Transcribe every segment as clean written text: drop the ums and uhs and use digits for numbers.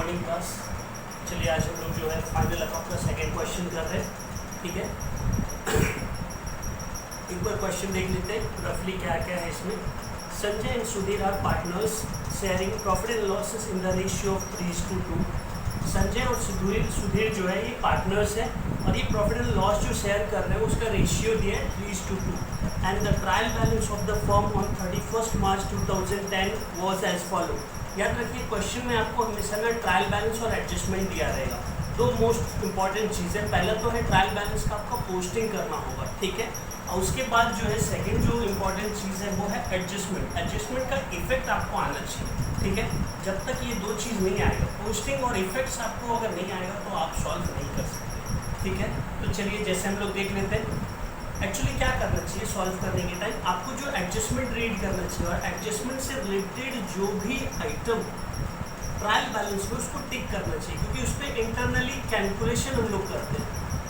Morning class. चलिए आज हम लोग जो है फाइनल अकाउंट का सेकेंड क्वेश्चन कर रहे हैं, ठीक है। एक बार क्वेश्चन देख लेते हैं रफली क्या क्या है इसमें। Sanjay and Sudhir are partners sharing profit and losses in the ratio of 3:2। Sanjay और सुधीर जो है ये पार्टनर्स है और ये प्रॉफिट एंड लॉस जो शेयर कर रहे हैं उसका रेशियो दिया है 3:2 and the trial balance of the firm on 31 March 2010 was as follow. याद रखिए क्वेश्चन में आपको हमेशा ना ट्रायल बैलेंस और एडजस्टमेंट दिया रहेगा। दो मोस्ट इंपॉर्टेंट चीज़ें, पहला तो है ट्रायल बैलेंस का आपको पोस्टिंग करना होगा, ठीक है। और उसके बाद जो है सेकंड जो इम्पॉर्टेंट चीज़ है वो है एडजस्टमेंट। एडजस्टमेंट का इफेक्ट आपको आना चाहिए, ठीक है। जब तक ये दो चीज़ नहीं आएगा, पोस्टिंग और इफेक्ट्स आपको अगर नहीं आएगा तो आप सॉल्व नहीं कर सकते, ठीक है। तो चलिए जैसे हम लोग देख लेते हैं एक्चुअली क्या करना चाहिए सॉल्व करने के टाइम। आपको जो एडजस्टमेंट रीड करना चाहिए और एडजस्टमेंट से रिलेटेड जो भी आइटम ट्रायल बैलेंस में उसको टिक करना चाहिए, क्योंकि उस पर इंटरनली कैलकुलेशन हम लोग करते हैं,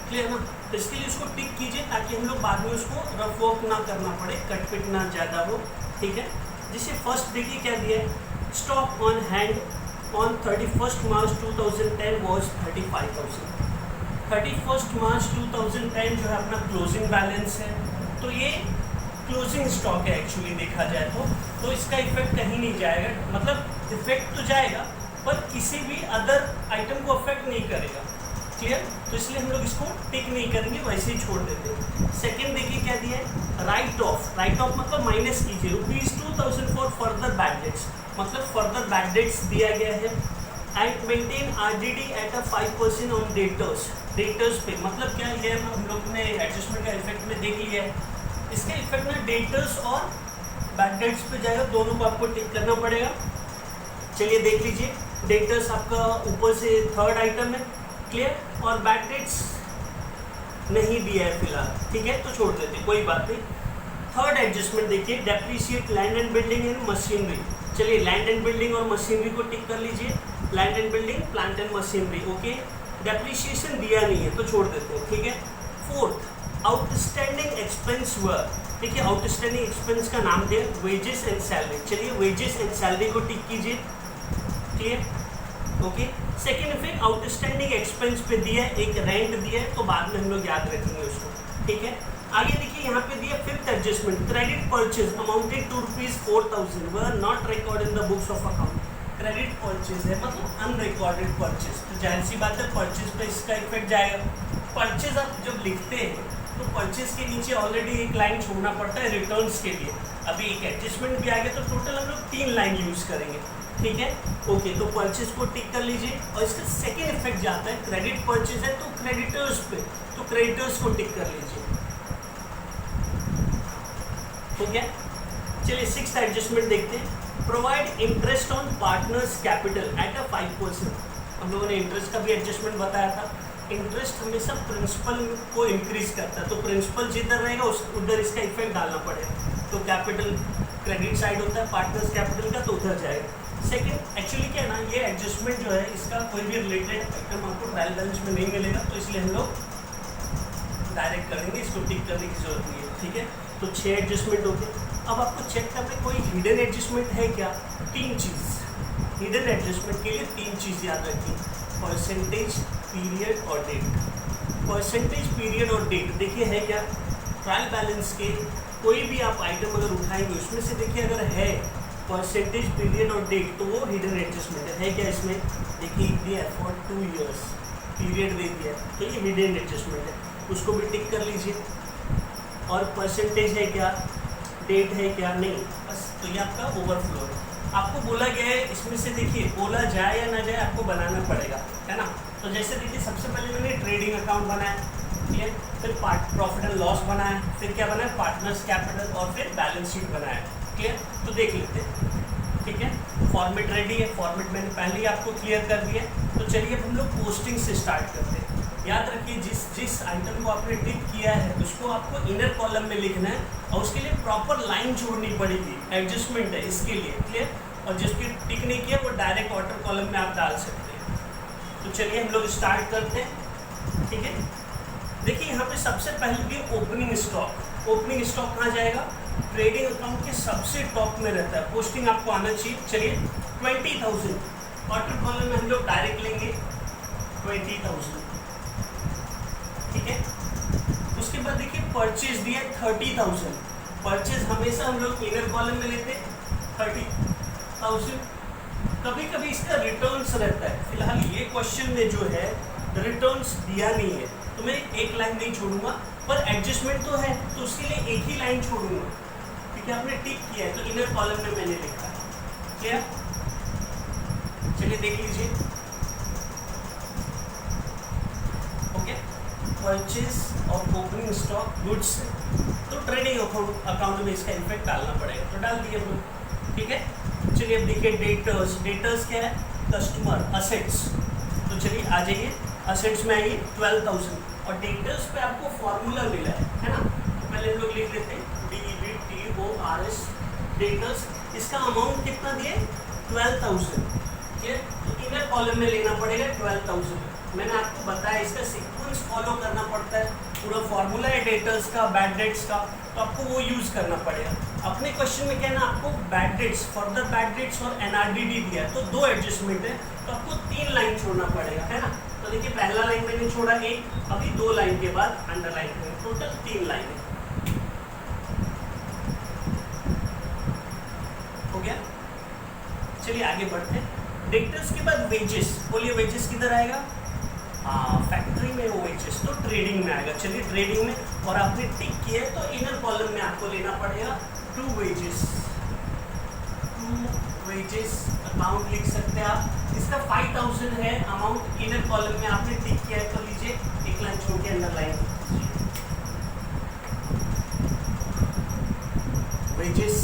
क्लियर ना। तो इसके लिए उसको टिक कीजिए ताकि हम लोग बाद में उसको रफ वर्क ना करना पड़े, कटपिट ना ज़्यादा हो, ठीक है। जैसे फर्स्ट देखिए क्या दिया है, stock on hand on 31 March 2010 was 35,000। 31 March 2010 जो है अपना क्लोजिंग बैलेंस है, तो ये क्लोजिंग स्टॉक है एक्चुअली देखा जाए तो इसका इफेक्ट कहीं नहीं जाएगा, मतलब इफेक्ट तो जाएगा पर किसी भी अदर आइटम को अफेक्ट नहीं करेगा, क्लियर। तो इसलिए हम लोग इसको टिक नहीं करेंगे, वैसे ही छोड़ देते हैं। सेकेंड देखिए क्या दिया है, राइट ऑफ मतलब माइनस कीजिए ₹2,000 फॉर फर्दर बैड डेट्स, मतलब फर्दर बैड डेट्स दिया गया है। And maintain RDD at a 5% on debtors पे, मतलब क्या है हम लोग ने एडजस्टमेंट का इफेक्ट में देख लिया है। इसका इफेक्ट में डेटर्स और बैड डेट्स पे जाएगा, दोनों को आपको टिक करना पड़ेगा। चलिए देख लीजिए, डेटर्स आपका ऊपर से थर्ड आइटम है, क्लियर, और बैड डेट्स नहीं दिया है फिलहाल, ठीक है, तो छोड़ देते कोई बात नहीं। थर्ड एडजस्टमेंट देखिए, depreciate land and building and machinery. चलिए लैंड एंड बिल्डिंग और मशीनरी को टिक कर लीजिए, land and building, plant and machinery, okay. Depreciation दिया नहीं है तो छोड़ देते हैं, ठीक है। फोर्थ, आउटस्टैंडिंग एक्सपेंस वर, देखिए आउटस्टैंडिंग एक्सपेंस का नाम दिया वेजेस एंड सैलरी। चलिए वेजेस एंड सैलरी को टिक कीजिए, clear, okay. Second effect outstanding expense पे दिया है, एक रेंट दिया है, तो बाद में हम लोग याद रखेंगे उसको, ठीक है। आगे देखिए यहाँ पे दिया fifth adjustment, credit purchase amounted to ₹4,000 were not record in the books of account. Credit purchase है मतलब अनरिकॉर्डेड परचेज, तो जाहिर सी बात है परचेज पे इसका इफेक्ट जाएगा। परचेज आप जब लिखते हैं तो परचेज के नीचे ऑलरेडी एक लाइन छोड़ना पड़ता है रिटर्न्स के लिए। अभी एक एडजस्टमेंट भी आ गया तो टोटल हम लोग 3 लाइन यूज करेंगे, ठीक है, ओके। तो परचेज को टिक कर लीजिए और इसका सेकेंड इफेक्ट जाता है क्रेडिट परचेज है तो क्रेडिटर्स पे, तो क्रेडिटर्स को टिक कर लीजिए, ठीक है। चलिए सिक्स्थ एडजस्टमेंट देखते हैं, provide interest on partners capital at a 5%। हम लोगों ने इंटरेस्ट का भी एडजस्टमेंट बताया था। इंटरेस्ट हमेशा प्रिंसिपल को इंक्रीज करता है, तो प्रिंसिपल जिधर रहेगा उधर इसका इफेक्ट डालना पड़ेगा। तो कैपिटल क्रेडिट साइड होता है पार्टनर्स कैपिटल का, तो उधर जाएगा। सेकेंड एक्चुअली क्या है ना, ये एडजस्टमेंट जो है इसका कोई भी रिलेटेड आइटम आपको ट्रायल बैलेंस में नहीं मिलेगा, तो इसलिए हम लोग डायरेक्ट करेंगे, इसको टिक करने की जरूरत नहीं है, ठीक है। तो 6 एडजस्टमेंट हो गए। अब आपको चेक करना है कोई हिडन एडजस्टमेंट है क्या। 3 चीज़ हिडन एडजस्टमेंट के लिए 3 चीज़ याद रखिए, परसेंटेज, पीरियड और डेट। परसेंटेज, पीरियड और डेट देखिए है क्या, ट्रायल बैलेंस के कोई भी आप आइटम अगर उठाएंगे उसमें से देखिए अगर है परसेंटेज, पीरियड और डेट तो वो हिडन एडजस्टमेंट है क्या इसमें, देखिए दिया फॉर 2 ईयर्स, पीरियड दे दिया तो ये हिडन एडजस्टमेंट है, उसको भी टिक कर लीजिए। और परसेंटेज है क्या, डेट है क्या, नहीं, बस तो ये आपका ओवरफ्लो है। आपको बोला गया है इसमें से देखिए बोला जाए या ना जाए आपको बनाना पड़ेगा, है ना। तो जैसे देखिए सबसे पहले मैंने ट्रेडिंग अकाउंट बनाया, ठीक है, फिर प्रॉफिट एंड लॉस बनाया, फिर क्या बनाया पार्टनर्स कैपिटल और फिर बैलेंस शीट बनाया, क्लियर। तो देख लेते हैं, ठीक है। फॉर्मेट रेडी है, फॉर्मेट मैंने पहले ही आपको क्लियर कर दिया। तो चलिए अब हम लोग पोस्टिंग से स्टार्ट करते हैं। याद रखिए जिस आइटम को आपने टिक किया है उसको आपको इनर कॉलम में लिखना है और उसके लिए प्रॉपर लाइन छोड़नी पड़ेगी, एडजस्टमेंट है इसके लिए, क्लियर। और जिसकी टिक नहीं किया वो डायरेक्ट आउटर कॉलम में आप डाल सकते हैं। तो चलिए हम लोग स्टार्ट करते हैं, ठीक है। देखिए यहाँ पे सबसे पहले भी ओपनिंग स्टॉक, ओपनिंग स्टॉक कहाँ जाएगा, ट्रेडिंग अकाउंट के सबसे टॉप में रहता है, पोस्टिंग आपको आना चाहिए। चलिए 20,000 आउटर कॉलम में हम लोग डायरेक्ट लेंगे 20,000, ठीक है। उसके बाद देखिए परचेज दिया 30,000, परचेज हमेशा हम लोग इनर कॉलम में लेते हैं 30,000। कभी कभी इसका रिटर्न्स रहता है, फिलहाल ये क्वेश्चन में जो है रिटर्न्स दिया नहीं है तो मैं एक लाइन नहीं छोड़ूंगा, पर एडजस्टमेंट तो है तो उसके लिए एक ही लाइन छोड़ूंगा, ठीक है। आपने टिक किया है तो इनर कॉलम में मैंने लिखा है, क्या? चलिए देख लीजिए, ओके। परचेज और ओपनिंग स्टॉक गुड्स, तो ट्रेडिंग अकाउंट में इसका इफेक्ट डालना पड़ेगा, तो डाल दिए हम, ठीक है। चलिए अब देखिए डेटर्स, डेटर्स क्या है? कस्टमर असेट्स, तो चलिए आ जाइए असेट्स में आइए 12,000 और डेटर्स पे आपको फॉर्मूला मिला है ना, तो पहले हम लोग लिख लेते हैं DEBTORS डेटर्स, इसका अमाउंट कितना दिया है 12,000, ठीक है। तो इनर कॉलम में लेना पड़ेगा 12,000, मैंने आपको बताया इसका सीक्वेंस फॉलो करना पड़ता है, पूरा फॉर्मूला है डेटर्स का, बैड डेट्स का, तो आपको वो यूज़ करना पड़ेगा। अपने क्वेश्चन में क्या है ना, आपको bad debts, further bad debts और NRDD दिया है, तो 2 एडजस्टमेंट है, तो आपको 3 लाइन छोड़ना पड़ेगा, है ना। तो देखिए पहला लाइन मैंने छोड़ा 1, अभी 2 लाइन के बाद अंडरलाइन करें, टोटल 3 लाइन हो गया। चलिए आगे बढ़ते हैं। डेटर्स के बाद वेजेस, बोलिए वेजेस किधर आएगा? फैक्ट्री में वो वेजेस तो ट्रेडिंग में आएगा। चलिए ट्रेडिंग में, और आपने टिक किया है तो इनर कॉलम में आपको लेना पड़ेगा 2 वेजेस, 2 वेजेस अमाउंट लिख सकते हैं आप। इसका 5,000 है अमाउंट, इनर कॉलम में आपने टिक किया है तो लीजिए एक लाइन छोड़ के अंडरलाइन वेजेस।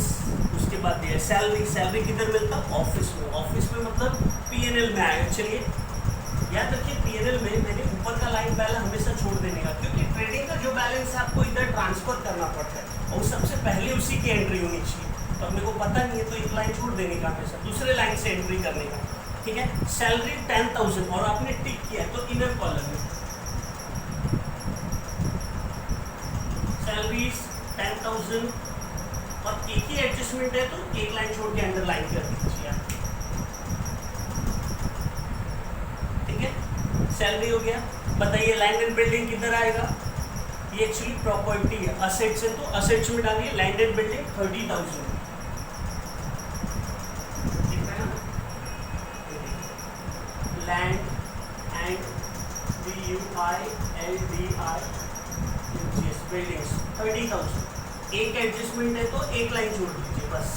उसके बाद दिया सैलरी, सैलरी किधर मिलता? ऑफिस में, ऑफिस में मतलब PNL में आएगा। चलिए याद रखिए PNL में मैंने ऊपर का लाइन बैलेंस हमेशा छोड़ देने का, क्योंकि ट्रेडिंग का जो बैलेंस है आपको इधर ट्रांसफर करना पड़ता है और सबसे पहले उसी की एंट्री होनी चाहिए, तो मेरे को पता नहीं है तो एक लाइन छोड़ देने का हमेशा, दूसरे लाइन से एंट्री करने का, ठीक है। सैलरी 10,000 और आपने टिक किया तो इनर कॉलम में सैलरीज 10,000 और एक ही एडजस्टमेंट है तो एक लाइन छोड़ के अंडरलाइन कर दीजिए आप, ठीक है। सैलरी हो गया। बताइए लैंड एंड बिल्डिंग किधर आएगा? ये एक्चुअली प्रॉपर्टी है, असेट्स है तो असेट्स में डालिए लैंड एंड बिल्डिंग 30,000, ठीक है ना। लैंड एंड बिल्डिंग्स 30,000, एक एडजस्टमेंट है तो एक लाइन छोड़ दीजिए बस।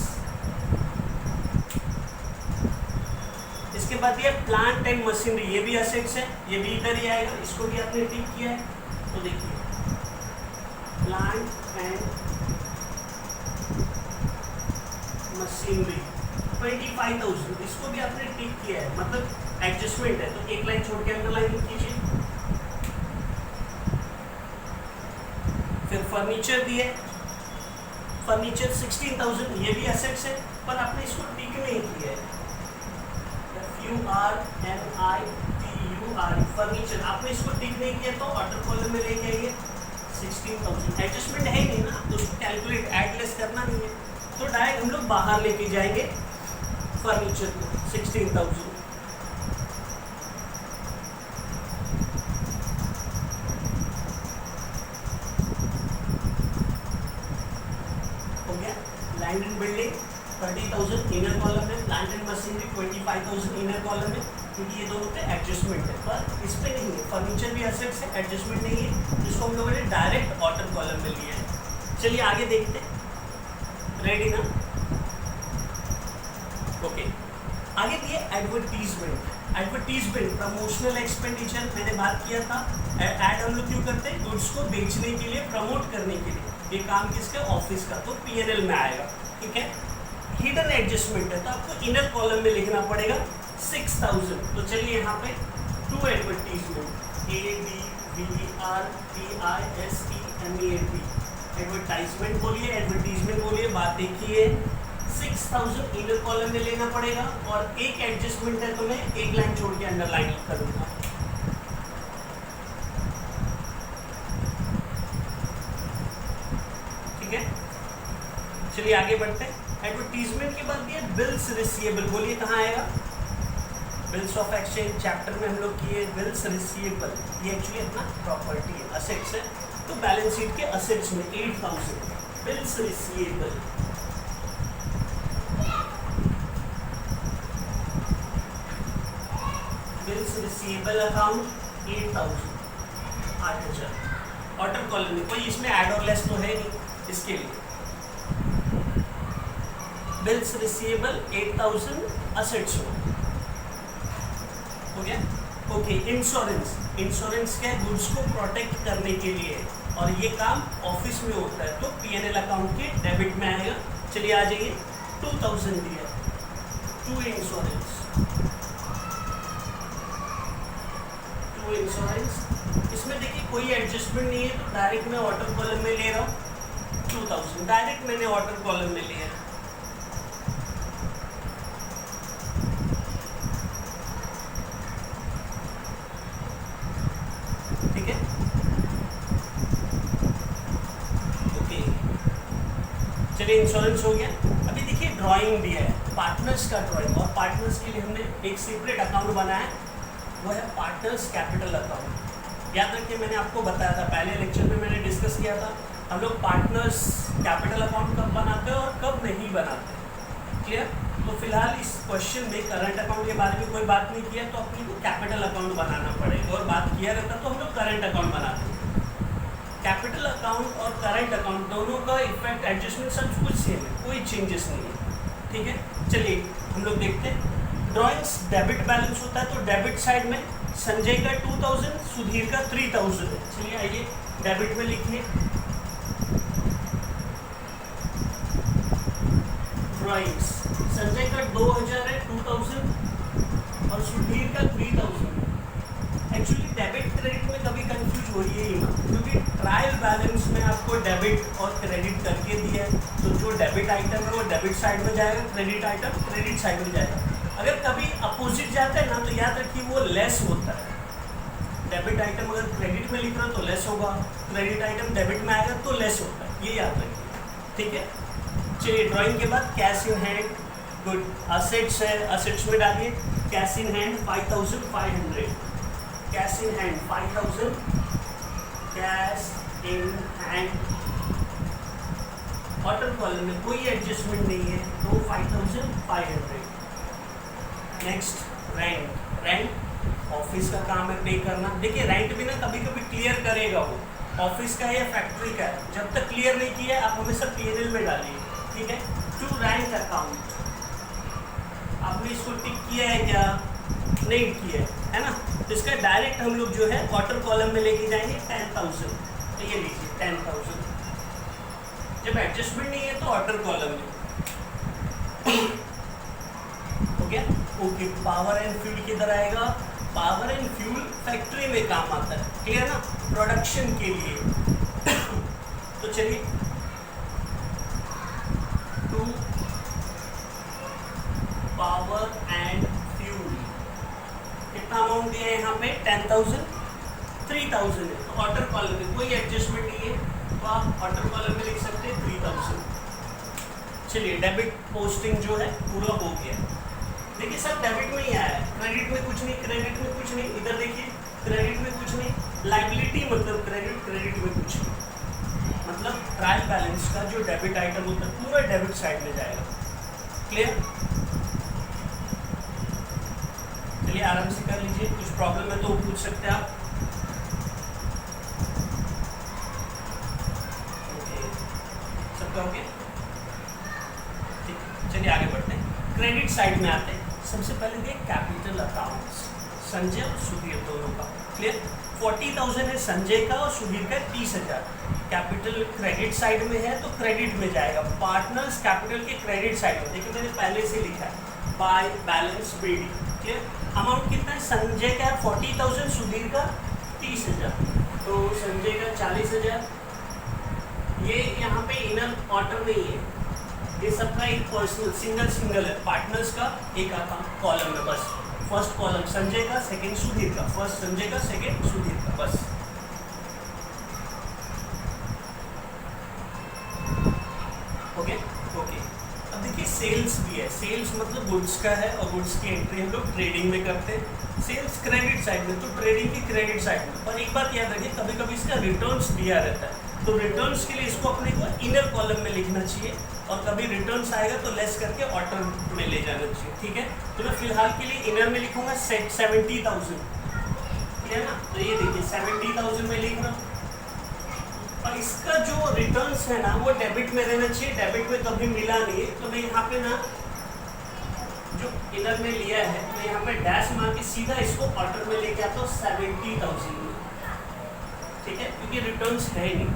इसके बाद ये प्लांट एंड मशीनरी, ये भी असेट्स है, ये भी इधर ही आएगा, इसको भी आपने टिक किया है तो देखिए प्लांट एंड मशीनरी 25,000, इसको भी आपने टिक किया है, मतलब एडजस्टमेंट है तो एक लाइन छोड़ के अंडरलाइन कीजिए। फिर फर्नीचर भी है, फर्नीचर 16,000, ये भी असेट्स है पर आपने इसको टिक नहीं किया है, FURNITUR फर्नीचर, आपने इसको टिक नहीं किया तो ऑर्डर कॉलम में लेके आइए 16,000, एडजस्टमेंट है नहीं ना तो उसको कैलकुलेट ऐड लेस करना नहीं है, तो डायरेक्ट हम लोग बाहर लेके जाएंगे फर्नीचर को 16,000। हो गया। Land and building 30,000 inner column में, plant and machinery 25,000 inner column में, क्योंकि ये दोनों पे एडजस्टमेंट है, पर इस पे नहीं है। फर्नीचर भी एसेट्स है, एडजस्टमेंट नहीं है, जिसको हम लोगों ने डायरेक्ट ऑर्डर कॉलम में लिया है। चलिए आगे देखते हैं, रेडी ना? ओके, आगे दिए एडवर्टीजमेंट। एडवर्टीजमेंट प्रमोशनल एक्सपेंडिचर, मैंने बात किया था, ऐड हम लोग क्यों करते हैं? गुड्स को बेचने के लिए, प्रमोट करने के लिए, ये काम किसका? ऑफिस का, तो PNL में आएगा, ठीक है। हिडन एडजस्टमेंट है तो आपको इनर कॉलम में लिखना पड़ेगा 6,000, तो चलिए यहाँ पे 2 एडवर्टीजमेंट ADVERTISEMENT, एडवर्टाइजमेंट बोलिए, एडवर्टीजमेंट बोलिए, बात देखिए 6,000 इनर कॉलम में लेना पड़ेगा और एक एडजस्टमेंट है तो मैं एक लाइन छोड़ के अंडरलाइन करूंगा। ठीक है, चलिए आगे बढ़ते हैं। एडवर्टीजमेंट के बाद ये बिल्स रिसीवेबल, बोलिए कहाँ आएगा? बिल्स ऑफ एक्सचेंज चैप्टर में हम लोग किए बिल्स रिसीवेबल, ये एक्चुअली अपना प्रॉपर्टी है, असेट्स है, तो बैलेंस शीट के असेट्स में 8000 bills receivable, bills receivable account 8000 order column में कोई इसमें ऐड और लेस तो है नहीं, इसके लिए बिल्स रिसीवेबल 8000 असेट्स हो गया। ओके, इंश्योरेंस क्या है, गुड्स को प्रोटेक्ट करने के लिए, और ये काम ऑफिस में होता है, तो पीएनएल अकाउंट के डेबिट में आएगा। चलिए आ जाइए, 2000 दिया टू इंश्योरेंस, इसमें देखिए कोई एडजस्टमेंट नहीं है, तो डायरेक्ट मैं ऑर्डर कॉलम में ले रहा हूँ 2000, डायरेक्ट मैंने ऑर्डर कॉलम में लिया। ठीक है, ओके, चलिए इंश्योरेंस हो गया। अभी देखिए ड्राइंग दिया है, पार्टनर्स का ड्राइंग, और पार्टनर्स के लिए हमने एक सेपरेट अकाउंट बनाया है, वो है पार्टनर्स कैपिटल अकाउंट। याद रखिए मैंने आपको बताया था, पहले लेक्चर में मैंने डिस्कस किया था, हम लोग पार्टनर्स कैपिटल अकाउंट कब बनाते हैं और कब नहीं बनाते, क्लियर। तो फिलहाल इस क्वेश्चन में करंट अकाउंट के बारे में कोई बात नहीं किया, तो अपने को कैपिटल अकाउंट बनाना पड़ेगा, और बात किया रहता तो हम लोग करंट अकाउंट बनाते हैं। कैपिटल अकाउंट और करंट अकाउंट दोनों का इफेक्ट एडजस्टमेंट सब कुछ सेम है, कोई चेंजेस नहीं है। ठीक है, चलिए हम लोग देखते हैं। ड्रॉइंग्स डेबिट बैलेंस होता है, तो डेबिट साइड में संजय का 2000, सुधीर का 3000 है। चलिए आइए डेबिट में लिखिए, ड्रॉइंग्स संजय का 2000 है, 2000, और सुधीर का 3000। एक्चुअली डेबिट क्रेडिट में कभी कंफ्यूज हो रही है, क्योंकि ट्रायल बैलेंस में आपको डेबिट और क्रेडिट करके दिया है, तो जो डेबिट आइटम है वो डेबिट साइड में जाएगा, क्रेडिट आइटम क्रेडिट साइड में जाएगा। अगर कभी अपोजिट जाता है ना, तो याद रखिए वो लेस होता है। डेबिट आइटम अगर क्रेडिट में लिख रहा तो लेस होगा, क्रेडिट आइटम डेबिट में आएगा तो लेस होता है, ये याद रखिए। ठीक है, चलिए ड्राइंग के बाद cash in hand, good, assets है, असेट्स में डालिए cash in hand 5500, cash in hand 5000, cash in hand, order column में कोई एडजस्टमेंट नहीं है, तो 5500। नेक्स्ट रेंट ऑफिस का काम है पे करना। देखिए रेंट भी ना कभी कभी क्लियर करेगा वो, ऑफिस का है या फैक्ट्री का है, जब तक क्लियर नहीं किया आप हमेशा पीएनएल में डालिए। ठीक है, टू रेंट अकाउंट, आपने इसको टिक किया है क्या, नहीं किया है ना, तो इसका डायरेक्ट हम लोग जो है क्वार्टर कॉलम में लेके जाएंगे 10,000, तो ये लीजिए 10,000। जब एडजस्टमेंट नहीं है तो ऑर्डर कॉलम में हो गया। ओके, पावर एंड फ्यूल किधर आएगा, पावर एंड फ्यूल फैक्ट्री में काम आता है, क्लियर ना, प्रोडक्शन के लिए। तो चलिए टू पावर एंड फ्यूल कितना अमाउंट दिया है यहाँ पे 10,000, 3,000 है, तो ऑर्डर कॉलम में कोई एडजस्टमेंट नहीं है, तो आप ऑर्डर कॉलम में लिख सकते हैं 3,000। चलिए डेबिट पोस्टिंग जो है पूरा हो गया। देखिए सब डेबिट में ही आया है, क्रेडिट में कुछ नहीं, क्रेडिट में कुछ नहीं, इधर देखिए क्रेडिट में कुछ नहीं, लायबिलिटी मतलब क्रेडिट, क्रेडिट में कुछ नहीं, मतलब ट्रायल बैलेंस का जो डेबिट आइटम होता है पूरा डेबिट साइड में जाएगा। क्लियर, चलिए आराम से कर लीजिए, कुछ प्रॉब्लम है तो पूछ सकते हैं आप। सबका ओके, चलिए आगे बढ़ते हैं, क्रेडिट साइड में आते हैं। सबसे पहले देखिए कैपिटल अकाउंट्स, संजय और सुधीर दोनों का, क्लियर। 40,000 है संजय का और सुधीर का 30,000। कैपिटल क्रेडिट साइड में है तो क्रेडिट में जाएगा, पार्टनर्स कैपिटल के क्रेडिट साइड में। देखिए मैंने पहले से लिखा है by balance BD, clear. Amount कितना है, संजय का 40,000, सुधीर का 30,000, तो संजय का 40,000। ये यहाँ पे इनर ऑर्डर नहीं है, ये सबका एक पर्सनल सिंगल है, पार्टनर्स का एक अकाउंट कॉलम में, बस फर्स्ट कॉलम संजय का, सेकंड सुधीर का, फर्स्ट संजय का, सेकंड सुधीर का, बस। हो गया, ओके। अब देखिए सेल्स भी दिया है, सेल्स मतलब गुड्स का है और गुड्स की एंट्री हम लोग ट्रेडिंग में करते हैं, सेल्स क्रेडिट साइड में, तो ट्रेडिंग की क्रेडिट साइड में। पर एक बात याद रखिए, कभी कभी इसका रिटर्न्स दिया रहता है, तो रिटर्न्स के लिए इसको अपने को इनर कॉलम में लिखना चाहिए, और कभी रिटर्न्स आएगा तो लेस करके ऑटर में ले जाना चाहिए, ठीक है। तो मैं फिलहाल के लिए इनर में लिखूंगा 70,000, ठीक है ना। तो ये देखिए 70,000 में लिख रहा हूँ, और इसका जो रिटर्न्स है ना वो डेबिट में रहना चाहिए, डेबिट में कभी मिला नहीं है, तो मैं यहाँ पे ना जो इनर में लिया है तो यहाँ पे डैश मार के सीधा इसको ऑर्डर में लेके आता हूँ 70,000 में, ठीक है, क्योंकि रिटर्न्स है ही नहीं।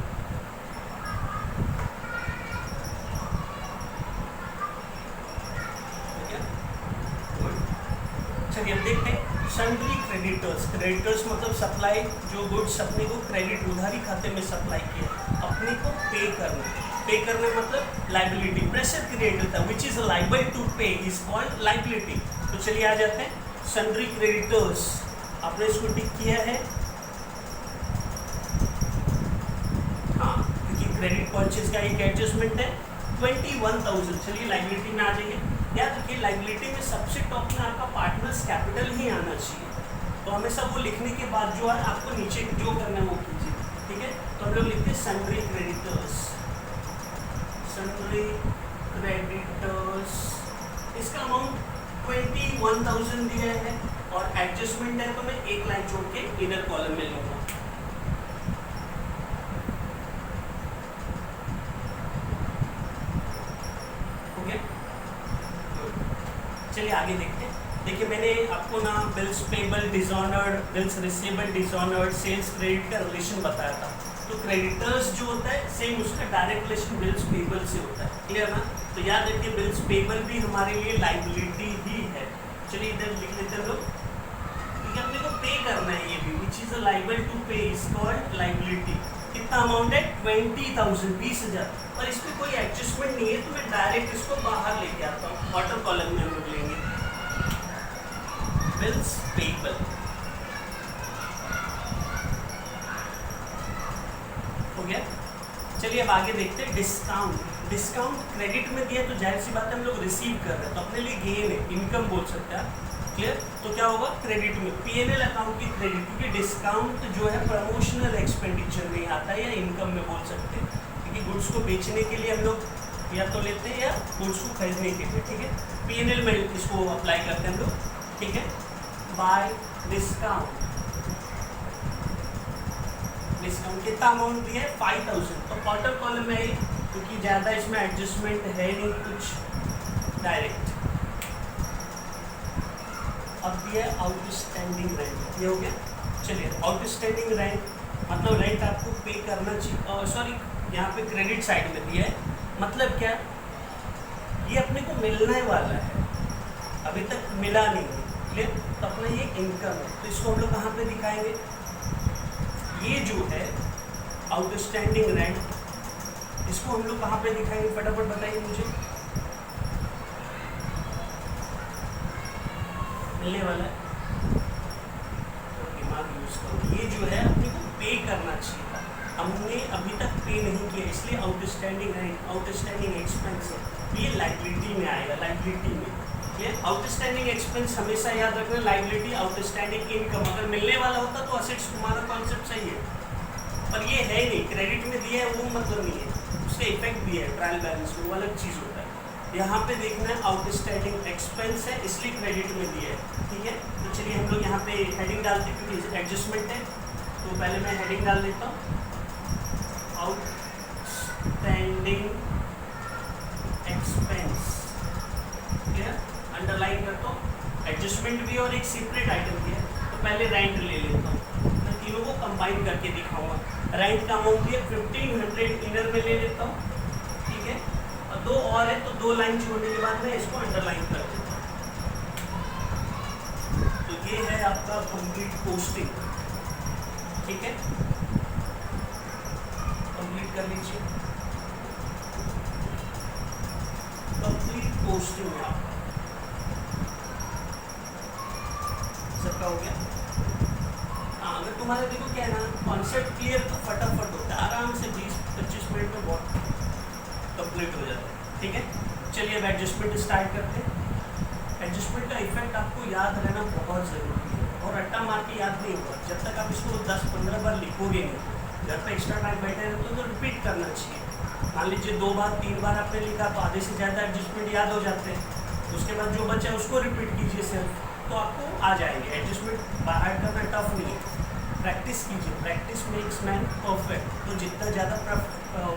चलिए अब देखते हैं सन्ड्री क्रेडिटर्स। क्रेडिटर्स मतलब सप्लाई, जो गुड्स अपने को क्रेडिट उधारी खाते में सप्लाई किया अपने को पे करना मतलब लाइबिलिटी, प्रेशर क्रिएट होता है, विच इज लाइबल टू पे इज कॉल्ड लाइबिलिटी। तो चलिए आ जाते हैं सन्ड्री क्रेडिटर्स, आपने इसको टिक किया है, हाँ, क्योंकि क्रेडिट परचेज का एक एडजस्टमेंट है 21,000। चलिए लाइबिलिटी में आ जाइए। याद रखिए लाइबिलिटी में सबसे टॉप में आपका पार्टनर्स कैपिटल ही आना चाहिए, तो हमेशा वो लिखने के बाद जो है आपको नीचे जो करना है वो कीजिए, ठीक है। तो हम लोग लिखते हैं सन्ड्री क्रेडिटर्स, सन्ड्री क्रेडिटर्स, इसका अमाउंट 21,000 दिया है और एडजस्टमेंट है, तो मैं एक लाइन छोड़ के इनर कॉलम में लूंगा। चलिए आगे देखते हैं। देखिए मैंने आपको ना bills payable dishonoured, bills receivable dishonoured, sales credit का रिलेशन बताया था। तो क्रेडिटर्स जो होता है सेम उसका डायरेक्ट रिलेशन बिल्स पेबल से होता है, क्लियर ना। तो याद रखिए बिल्स पेबल भी हमारे लिए लाइबिलिटी ही है। चलिए इधर लिख लेते हैं लोग, क्योंकि अपने को पे करना है, ये भी विच इज लाइबल टू पे इज कॉल्ड लाइबिलिटी। कितना अमाउंट है 20,000, 20,000, और इसमें कोई एडजस्टमेंट नहीं है, तो मैं डायरेक्ट इसको बाहर लेके आता हूँ, ऑर्डर कॉलम में हम लोग लेंगे बिल्स पेबल। हो गया। चलिए अब आगे देखते हैं डिस्काउंट। डिस्काउंट क्रेडिट में दिया तो जाहिर सी बात है हम लोग रिसीव कर रहे हैं, तो अपने लिए गेन है, इनकम बोल सकते हैं, क्लियर। तो क्या होगा क्रेडिट में पीएनएल अकाउंट की क्रेडिट, क्योंकि डिस्काउंट जो है प्रमोशनल एक्सपेंडिचर में आता है या इनकम में बोल सकते हैं, क्योंकि गुड्स को बेचने के लिए हम लोग या तो लेते हैं या गुड्स को खरीदने के लिए, ठीक है। पीएनएल में इसको अप्लाई करते हैं हम लोग, ठीक है। बाय डिस्काउंट, डिस्काउंट कितना अमाउंट दिया है 5,000, तो क्वार्टर कॉलम में क्योंकि ज़्यादा इसमें एडजस्टमेंट है नहीं कुछ, डायरेक्ट। अब दिया आउटस्टैंडिंग रेंट, ये हो गया। चलिए आउटस्टैंडिंग रेंट मतलब रेंट आपको पे करना चाहिए, सॉरी यहाँ पे क्रेडिट साइड में दिया है, मतलब क्या, ये अपने को मिलने वाला है, अभी तक मिला नहीं है, क्लियर। तो अपना ये इनकम है, तो इसको हम लोग कहाँ पे दिखाएंगे, ये जो है आउटस्टैंडिंग रेंट, इसको हम लोग कहाँ पे दिखाएंगे, फटाफट बताइए मुझे। मिलने वाला है, तो दिमाग यूज करो। ये जो है अपने को पे करना चाहिए था, हमने अभी तक पे नहीं किया, इसलिए आउटस्टैंडिंग रेंट, आउटस्टैंडिंग एक्सपेंस है, तो ये लाइबिलिटी में आएगा, लाइबिलिटी में। ये आउटस्टैंडिंग एक्सपेंस हमेशा याद रखना, लाइबिलिटी आउटस्टैंडिंग इनकम, अगर मिलने वाला होता तो असेट्स, तुम्हारा कॉन्सेप्ट सही है, पर ये है नहीं, क्रेडिट में दिया है वो मतलब नहीं है, उसका इफेक्ट दिया है ट्रायल बैलेंस में, वो अलग चीज़ होता है। यहाँ पे देखना है आउटस्टैंडिंग एक्सपेंस है, इसलिए क्रेडिट में दिया है, ठीक है। तो चलिए हम लोग यहाँ पे हेडिंग डालते हैं, क्योंकि एडजस्टमेंट है, तो पहले मैं हेडिंग डाल देता हूँ आउटस्टैंडिंग एक्सपेंस, ठीक है, अंडरलाइन करता हूँ। एडजस्टमेंट भी और एक सेपरेट आइटम भी है, तो पहले रेंट ले लेता हूँ, मैं तीनों को कंबाइन करके दिखाऊंगा। रेंट का अमाउंट दिया 1500 इनर में ले लेता हूँ, ठीक है, और दो और है, तो दो लाइन छोड़ने के बाद मैं इसको अंडरलाइन कर देता हूँ। तो ये है आपका कंप्लीट पोस्टिंग, ठीक है, कंप्लीट कर लीजिए। कंप्लीट पोस्टिंग है आपका, सबका हो गया। हाँ, अगर तुम्हारे देखो क्या है ना, कॉन्सेप्ट क्लियर तो फटाफट होता है, आराम से 20-25 मिनट में बहुत कंप्लीट हो जाता है, ठीक है। चलिए अब एडजस्टमेंट स्टार्ट करते हैं। एडजस्टमेंट का इफेक्ट आपको याद रहना बहुत ज़रूरी है और रट्टा मार के याद नहीं होगा। जब तक आप इसको 10-15 बार लिखोगे नहीं, जब तक एक्स्ट्रा टाइम बैठे रहते तो रिपीट करना चाहिए। मान लीजिए 2 बार 3 बार आपने लिखा तो आधे से ज़्यादा एडजस्टमेंट याद हो जाते हैं। उसके बाद जो बचा उसको रिपीट कीजिए सिर्फ, तो आपको आ जाएंगे। एडजस्टमेंट बाहर करना टफ नहीं है, प्रैक्टिस कीजिए। Practice makes man perfect. तो जितना ज़्यादा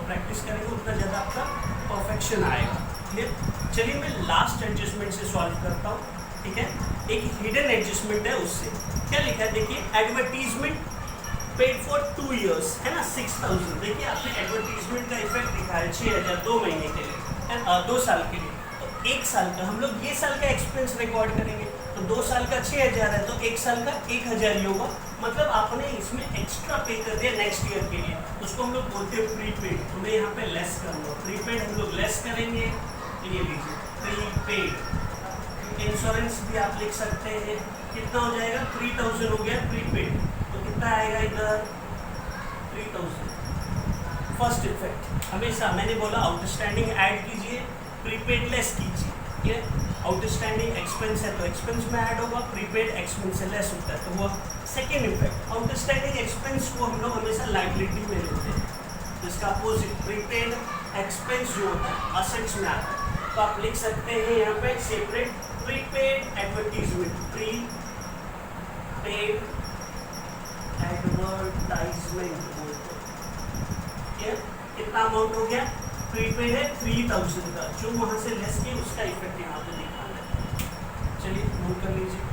प्रैक्टिस करेंगे उतना ज़्यादा आपका परफेक्शन आएगा। क्लियर? चलिए मैं लास्ट एडजस्टमेंट से सॉल्व करता हूँ, ठीक है। एक हिडन एडजस्टमेंट है, उससे क्या लिखा है देखिए, एडवर्टीजमेंट पेड फॉर 2 years है ना, 6000। देखिए आपने एडवर्टीजमेंट का इफेक्ट दिखा है 6000 2 महीने के लिए, 2 साल के लिए। तो 1 साल का हम लोग ये साल का एक्सपेंस रिकॉर्ड करेंगे, तो 2 साल का 6000 है तो 1 साल का 1000 ही होगा। मतलब आपने इसमें एक्स्ट्रा पे कर दिया नेक्स्ट ईयर के लिए, उसको हम लोग बोलते हैं प्रीपेड। तो मैं यहाँ पे लेस करूँगा, प्रीपेड हम लोग लेस करेंगे। ये लीजिए प्रीपेड। इंश्योरेंस भी आप लिख सकते हैं, कितना हो जाएगा, 3000 हो गया प्रीपेड। तो कितना आएगा इधर, 3000। फर्स्ट इफेक्ट हमेशा मैंने बोला आउटस्टैंडिंग ऐड कीजिए, प्रीपेड लेस कीजिए। ये आउटस्टैंडिंग एक्सपेंस है तो एक्सपेंस में ऐड होगा, प्रीपेड एक्सपेंस से लेस होता है तो वो सेकेंड इफेक्ट। आउटस्टैंडिंग एक्सपेंस को हम लोग हमेशा लायबिलिटी में लेते हैं, जिसका अपोजिट प्रीपेड एक्सपेंस जो होता है असेट्स में आता है। तो आप लिख सकते हैं यहाँ पे separate prepaid advertisement, prepaid advertisement बोलते हैं। कितना अमाउंट हो गया, प्रीपेड है 3000 का, जो वहाँ से लेस किया उसका इफेक्ट यहाँ पे दिखाना है। चलिए नोट कर लीजिए।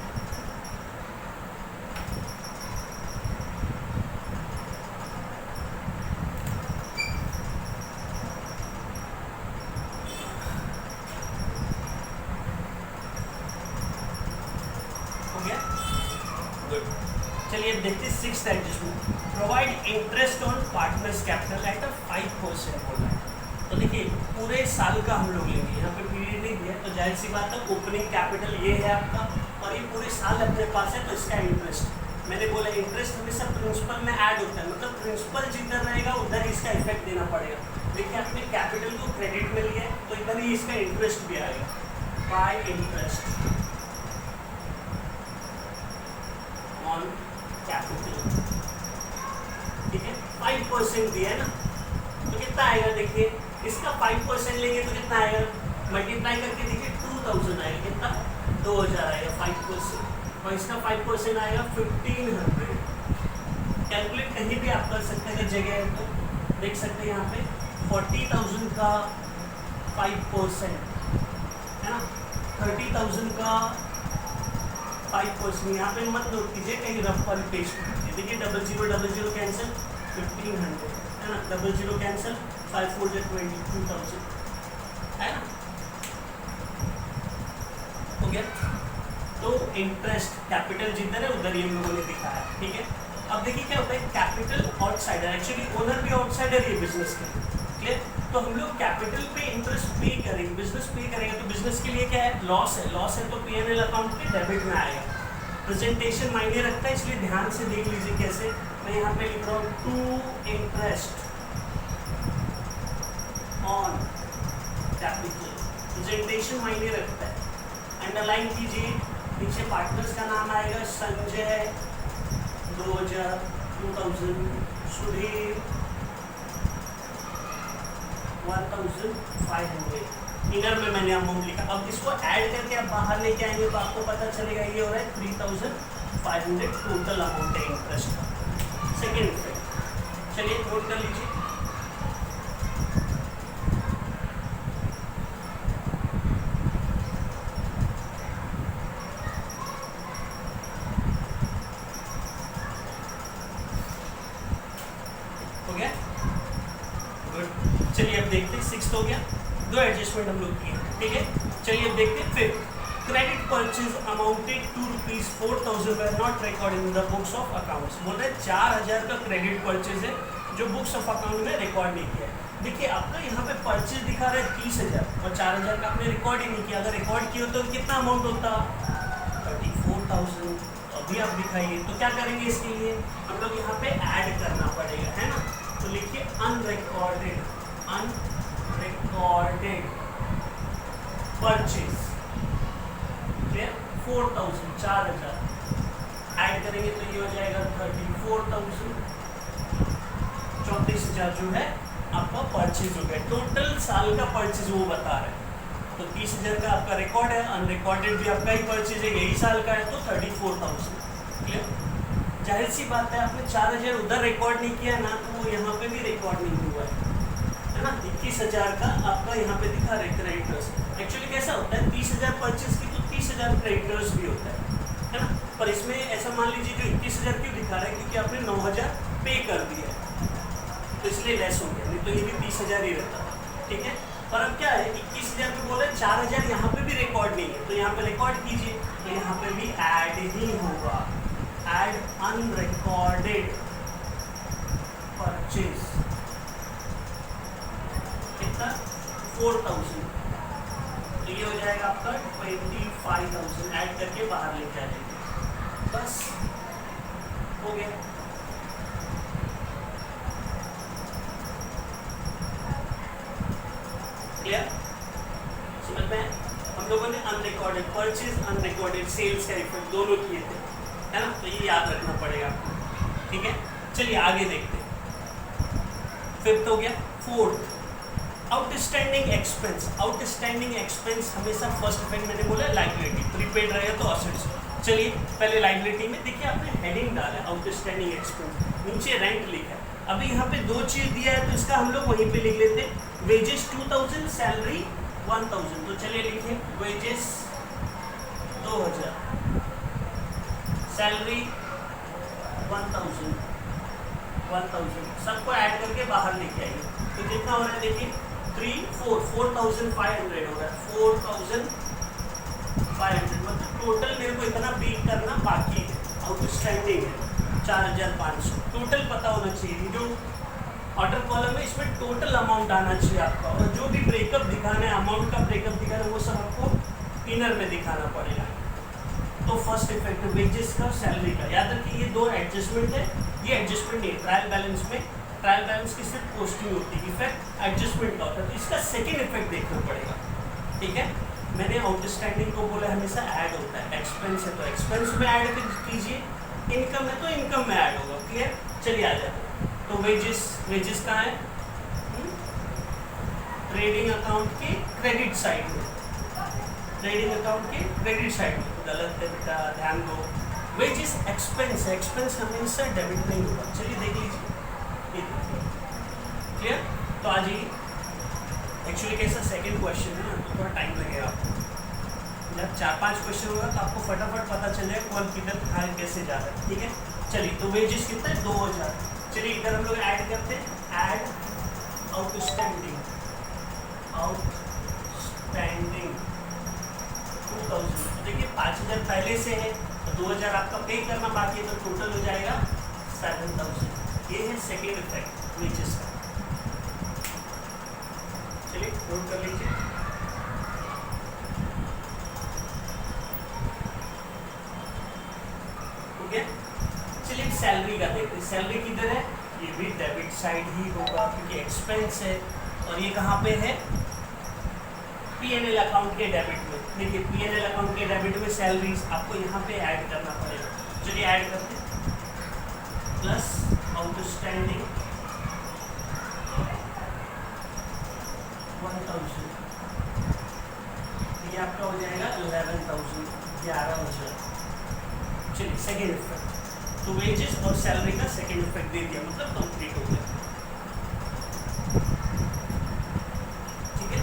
हो गया, गुड। चलिए अब देखते हैं 6th adjustment, provide interest on partners capital eight 5% बोल रहा है। तो देखिए पूरे साल का हम लोग लेंगे, यहाँ पे पीरियड नहीं दिया तो जाहिर सी बात है ओपनिंग कैपिटल ये है आपका, और ये पूरे साल अपने पास है तो इसका इंटरेस्ट। मैंने बोला इंटरेस्ट हमेशा प्रिंसिपल में ऐड होता है, मतलब प्रिंसिपल जिधर रहेगा उधर ही इसका इफेक्ट देना पड़ेगा। देखिए आपने कैपिटल को क्रेडिट में लिया है तो इधर ही इसका इंटरेस्ट भी आएगा, बाय इंटरेस्ट ऑन कैपिटल, ठीक है। 5% दिया है ना, तो कितना आएगा देखिए, इसका 5% लेंगे तो कितना आएगा, मल्टीप्लाई करके देखिए 2000 आएगा, कितना 2000 आएगा 5%, और इसका 5% आएगा 1500। कैलकुलेट कहीं भी आप कर सकते हैं, अगर जगह है तो देख सकते हैं यहाँ पे 40,000 का 5% है ना, 30,000 का 5%। यहाँ पे मत नोट कीजिए, कहीं रफ पर पेस्ट कीजिए। देखिए 0000 कैंसिल, 1500 है ना, 00 कैंसिल, 5 4 22,000 है ना, हो गया। तो इंटरेस्ट कैपिटल जिधर है उधर ही हम लोगों ने दिखाया, ठीक है। अब देखिए क्या होता है, कैपिटल आउटसाइडर, एक्चुअली ओनर भी आउटसाइडर ही है बिजनेस के, क्लियर। तो हम लोग कैपिटल पे इंटरेस्ट पे करेंगे, बिजनेस पे करेंगे, तो बिजनेस के लिए क्या है, लॉस है, लॉस है तो P&L अकाउंट के डेबिट में आएगा। प्रेजेंटेशन मायने रखता है, इसलिए ध्यान से देख लीजिए कैसे। मैं यहाँ पे लिख रहा हूँ to interest on capital, presentation मायने रखता है। अंडरलाइन कीजिए, नीचे पार्टनर्स का नाम आएगा, संजय 2000, सुधीर 1500। इनर में मैंने अमाउंट लिखा। अब इसको ऐड करके आप बाहर लेके आएंगे तो आपको पता चलेगा ये हो रहा है 3500 टोटल अमाउंट है इंटरेस्ट का। सेकेंड इफेक्ट, चलिए नोट कर लीजिए। हो गया, गुड। चलिए अब देखते हैं, 6th हो गया, 2 एडजस्टमेंट हम लोग किए, ठीक है। चलिए अब देखते हैं 5th, credit purchase amounted to ₹4,000 were not recorded in the books of accounts। बोल रहे 4000 का क्रेडिट परचेज है जो बुक्स ऑफ अकाउंट में रिकॉर्ड नहीं किया है। देखिए आपका यहाँ पे परचेज दिखा रहा है 30,000 और 4000 का आपने रिकॉर्ड ही नहीं किया। अगर रिकॉर्ड किया तो कितना अमाउंट होता, 34,000। अभी आप दिखाइए तो क्या करेंगे, इसके लिए हम लोग यहाँ पे ऐड करना पड़ेगा, है ना। तो लिखिए अनरिकॉर्डेड, अनरिकॉर्डेड परचेज, 4000 4000 ऐड करेंगे तो ये हो जाएगा 34,000, 34,000 जो है आपका परचेज हो गया। टोटल साल का परचेज वो बता रहे हैं। तो 30,000 का आपका रिकॉर्ड है, अनरिकॉर्डेड भी आपका ही परचेज है, यही साल का है, तो 34,000। क्लियर? जाहिर सी बात है, आपने 4,000 उधर रिकॉर्ड नहीं किया ना, तो वो यहाँ पे भी रिकॉर्ड नहीं हुआ है ना। 21,000 का आपका यहाँ पे दिखा रहे क्रेडिटर्स। एक्चुअली कैसा होता है, 30,000 परचेज की तो 30,000 क्रेडिटर्स भी होता है ना। पर इसमें ऐसा मान लीजिए जो 21,000 क्यों दिखा रहा है, क्योंकि आपने 9,000 पे कर दिया है, तो इसलिए लेस हो गया, नहीं तो ये भी 30,000 ही रहता है। ठीक है, पर अब क्या है, 21,000 पे बोले 4,000 यहाँ पे भी रिकॉर्ड नहीं है, तो यहाँ पे रिकॉर्ड कीजिए, तो यहाँ पे भी ऐड ही होगा, ऐड अनरिकॉर्डेड परचेज कितना 4,000, तो ये हो जाएगा आपका 25,000। ऐड करके बाहर लेके आ जाएंगे, बस हो गया। क्लियर? समझ में? हम लोगों ने अनरिकॉर्डेड परचेज, अनरिकॉर्डेड सेल्स का इफेक्ट दोनों किए थे, है ना, तो ये याद रखना पड़ेगा आपको। ठीक है, चलिए आगे देखते हैं। फिफ्थ हो गया। Fourth, outstanding expense. Outstanding expense हमेशा फर्स्ट इफेक्ट मैंने बोला लाइबिलिटी, प्रीपेड रहेगा तो असेट्स। चलिए पहले लाइबिलिटी में देखिए, आपने हेडिंग डाला आउटस्टैंडिंग एक्सपेंस, नीचे रेंट लिखा है। अभी यहाँ पे दो चीज दिया है, तो इसका हम लोग वहीं पे लिख लेते हैं, वेजेस 2,000, सैलरी 1,000। तो चलिए लिखिए वेजेस 2,000, सैलरी 1,000, 1,000 सबको ऐड करके बाहर लेके आइए। तो कितना हो रहा है देखिए, 4,500 हो रहा है, 4,500, मतलब टोटल मेरे को इतना पे करना बाकी है, आउटस्टैंडिंग है 4,500। टोटल पता होना चाहिए, जो ऑर्डर कॉलम है इसमें टोटल अमाउंट आना चाहिए आपका, और जो भी ब्रेकअप दिखाना है, अमाउंट का ब्रेकअप दिखाना है, वो सब आपको इनर में दिखाना पड़ेगा। तो फर्स्ट इफेक्ट वेजेस का, सैलरी का, याद रखिए ये दो एडजस्टमेंट है, ये एडजस्टमेंट नहीं है। ट्रायल बैलेंस में, ट्रायल बैलेंस की सिर्फ पोस्टिंग होती है, इफेक्ट एडजस्टमेंट का होता है, तो इसका सेकेंड इफेक्ट देखना पड़ेगा। ठीक है, मैंने आउटस्टैंडिंग को बोला हमेशा ऐड होता है, एक्सपेंस है तो एक्सपेंस में ऐड कीजिए, इनकम है तो इनकम में ऐड होगा। क्लियर? चलिए आ जाए। तो वेजेस, वेजेस कहाँ है, ट्रेडिंग अकाउंट के क्रेडिट साइड में, ट्रेडिंग अकाउंट के क्रेडिट साइड में, गलत है बेटा, ध्यान दो। वेजेस एक्सपेंस है, एक्सपेंस हमेशा डेबिट नहीं होगा। चलिए देख लीजिए, क्लियर? तो आ जाइए। एक्चुअली कैसा सेकंड क्वेश्चन है ना, तो थोड़ा टाइम लगेगा आपको। जब 4-5 क्वेश्चन होगा तो आपको फटाफट पता चल जाएगा कौन किधर कहाँ कैसे जा रहा है। ठीक है, चलिए तो वेजेस कितना है 2,000। चलिए इधर हम लोग ऐड करते हैं, ऐड आउटस्टैंडिंग, आउटस्टैंडिंग 2,000। देखिए 5,000 पहले से है, तो 2,000 आपका पे करना बाकी है, तो टोटल हो जाएगा 7,000। ये है सेकेंड इफेक्ट वेजेस का। चलिए नोट कर लीजिए। ठीक है, चलिए सैलरी का देखते हैं। सैलरी किधर है, ये भी डेबिट साइड ही होगा क्योंकि एक्सपेंस है, और ये कहाँ पे है, पीएनएल अकाउंट के डेबिट में। देखिए पीएनएल अकाउंट के डेबिट में सैलरीज आपको यहाँ पे ऐड करना पड़ेगा। चलिए ऐड करते हैं, प्लस आउटस्टैंडिंग 1,000, ये आपका हो जाएगा 11,000, 11,000। चलिए सेकेंड इफेक्ट, तो वेजेस और सैलरी का सेकेंड इफेक्ट दे दिया, मतलब कंप्लीट हो गया। ठीक है,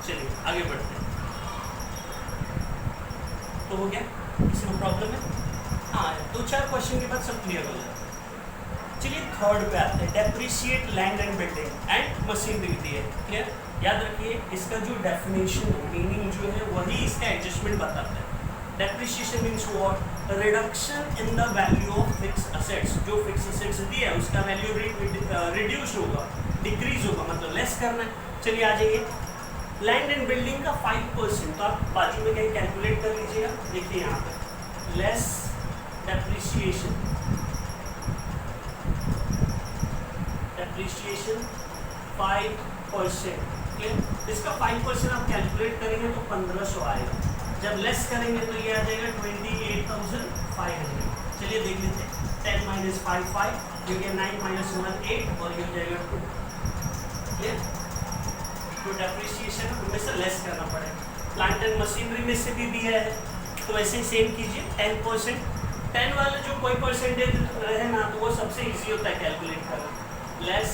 चलिए आगे बढ़ते हैं। तो हो गया, इसमें प्रॉब्लम है? हाँ, 2-4 क्वेश्चन के बाद सब क्लियर हो जाए। चलिए थर्ड पे आते हैं, depreciate land and building and machinery दी है। क्लियर? याद रखिए इसका जो डेफिनेशन मीनिंग जो है वही इसका एडजस्टमेंट बताता है। Depreciation means what, reduction in the value of fix assets. जो फिक्स असेट्स दिया है उसका वैल्यू रिड्यूस होगा, डिक्रीज होगा, मतलब लेस करना है। चलिए आ जाइए, लैंड एंड बिल्डिंग का 5%, तो आप बाजू में कहीं कैलकुलेट कर लीजिएगा। देखिए यहाँ पे लेस डेप्रिशिएशन डेप्रिसिएशन 5%। इसका 5% आप कैलकुलेट करेंगे तो 1500 आएगा, जब लेस करेंगे तो ये आ जाएगा 28,500। चलिए देख लेते हैं, 10 माइनस 5 5, ये 9 माइनस 1 8 और ये हो जाएगा 2। क्लियर? तो डेप्रिसिएशन उनमें से लेस करना पड़ेगा। प्लांट एंड मशीनरी में से भी दिया है तो ऐसे सेम कीजिए 10%। 10 वाले जो कोई परसेंटेज रहे ना तो वो सबसे इजी होता है कैलकुलेट करना। लेस